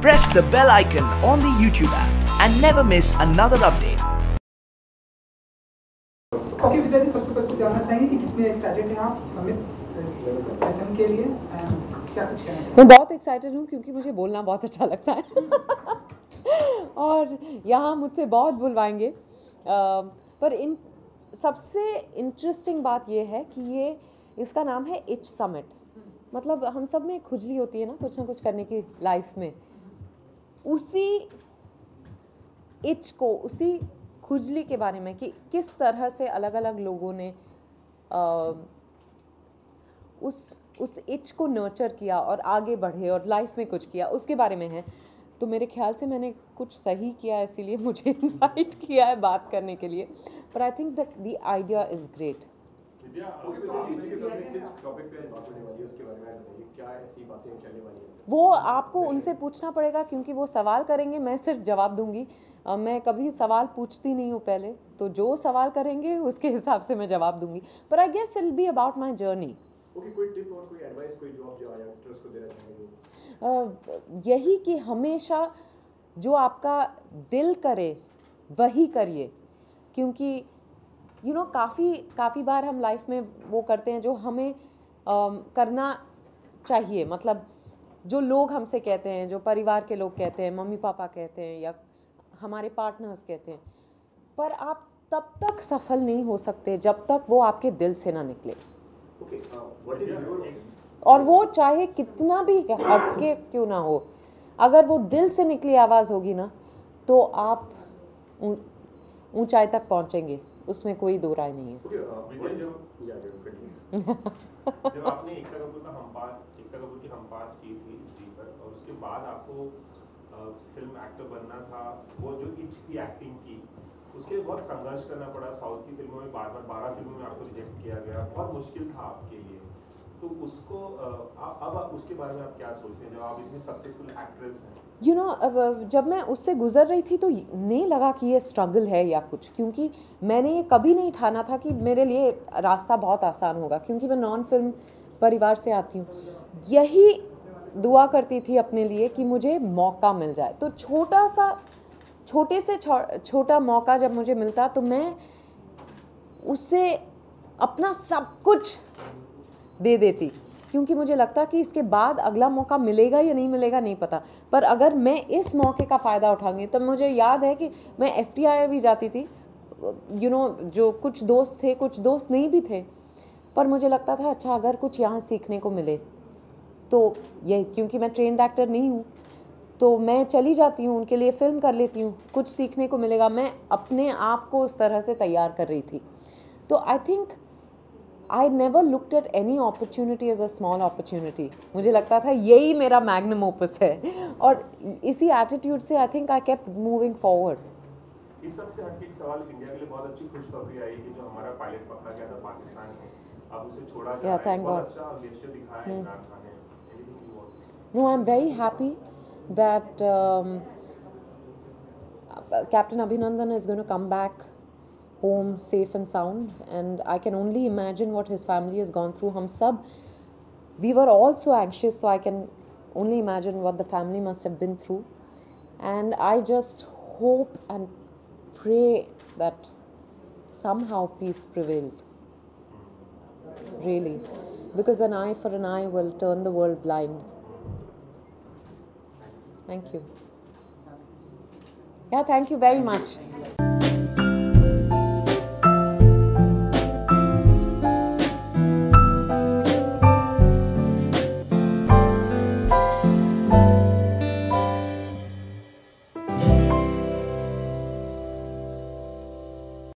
Press the bell icon on the YouTube app and never miss another update. Okay Vidya ji, सबसे पहले जानना चाहेंगे कि कितने एक्साइटेड हैं आप समिट इस सेशन के लिए एंड क्या कुछ कहना चाहेंगे? मैं बहुत एक्साइटेड हूँ क्योंकि मुझे बोलना बहुत अच्छा लगता है और यहाँ मुझसे बहुत बुलवाएंगे, पर इन सबसे इंटरेस्टिंग बात ये है कि ये इसका नाम है इच समिट। मतलब हम सब में खुजली होती है ना कुछ करने की लाइफ में, उसी इच को, उसी खुजली के बारे में कि किस तरह से अलग अलग लोगों ने उस इच को नर्चर किया और आगे बढ़े और लाइफ में कुछ किया, उसके बारे में है। तो मेरे ख्याल से मैंने कुछ सही किया, इसीलिए मुझे इनवाइट किया है बात करने के लिए। पर I think that the idea is great. वो आपको उनसे पूछना पड़ेगा क्योंकि वो सवाल करेंगे, मैं सिर्फ जवाब दूंगी। मैं कभी सवाल पूछती नहीं हूँ पहले, तो जो सवाल करेंगे उसके हिसाब से मैं जवाब दूंगी। पर I guess it will be about my journey. कोई टिप और कोई एडवाइस, कोई जॉब जो यंगस्टर्स को देना चाहेंगे? यही कि हमेशा जो आपका दिल करे वही करिए, क्योंकि काफ़ी बार हम लाइफ में वो करते हैं जो हमें करना चाहिए। मतलब जो लोग हमसे कहते हैं, जो परिवार के लोग कहते हैं, मम्मी पापा कहते हैं या हमारे पार्टनर्स कहते हैं, पर आप तब तक सफल नहीं हो सकते जब तक वो आपके दिल से ना निकले। और वो चाहे कितना भी हटके क्यों ना हो, अगर वो दिल से निकली आवाज़ होगी ना तो आप ऊंचाई तक पहुंचेंगे, उसमें कोई दो राय नहीं है। जब आपने एकता कपूर की हम पास की थी जी पर, और उसके बाद आपको फिल्म एक्टर बनना था, वो जो इच थी एक्टिंग की, उसके बहुत संघर्ष करना पड़ा। साउथ की फिल्मों में बार 12 फिल्मों में आपको रिजेक्ट किया गया, बहुत मुश्किल था आपके लिए। तो उसको अब उसके बारे में आप क्या सोचते हैं जब आप इतनी सक्सेसफुल एक्ट्रेस हैं? अब जब मैं उससे गुजर रही थी तो नहीं लगा कि ये स्ट्रगल है या कुछ, क्योंकि मैंने ये कभी नहीं ठाना था कि मेरे लिए रास्ता बहुत आसान होगा, क्योंकि मैं नॉन फिल्म परिवार से आती हूँ। यही दुआ करती थी अपने लिए कि मुझे मौका मिल जाए। तो छोटे से छोटा मौका जब मुझे मिलता तो मैं उससे अपना सब कुछ दे देती, क्योंकि मुझे लगता कि इसके बाद अगला मौका मिलेगा या नहीं मिलेगा नहीं पता, पर अगर मैं इस मौके का फ़ायदा उठाऊंगी। तब मुझे याद है कि मैं FTI भी जाती थी, जो कुछ दोस्त थे, कुछ दोस्त नहीं भी थे, पर मुझे लगता था अच्छा अगर कुछ यहाँ सीखने को मिले तो ये, क्योंकि मैं ट्रेन्ड एक्टर नहीं हूँ तो मैं चली जाती हूँ, उनके लिए फ़िल्म कर लेती हूँ, कुछ सीखने को मिलेगा। मैं अपने आप को उस तरह से तैयार कर रही थी। तो I think I never looked at any opportunity as a small opportunity. मुझे लगता था यही मेरा मैग्नम ओपस है, और इसी एटीट्यूड से I think I kept moving forward. इस सबसे हटके एक सवाल, इंडिया के लिए बहुत अच्छी खुशखबरी आई कि जो हमारा पायलट पकड़ा गया था पाकिस्तान में, अब उसे छोड़ा जा रहा है। बहुत अच्छा गेस्चर दिखाया है इमरान खान ने। No, I'm very happy that Captain Abhinandan is going to come back home safe and sound, and I can only imagine what his family has gone through. We were all so anxious, so I can only imagine what the family must have been through, and I just hope and pray that somehow peace prevails, really, because an eye for an eye will turn the world blind. Thank you. Yeah, thank you very much.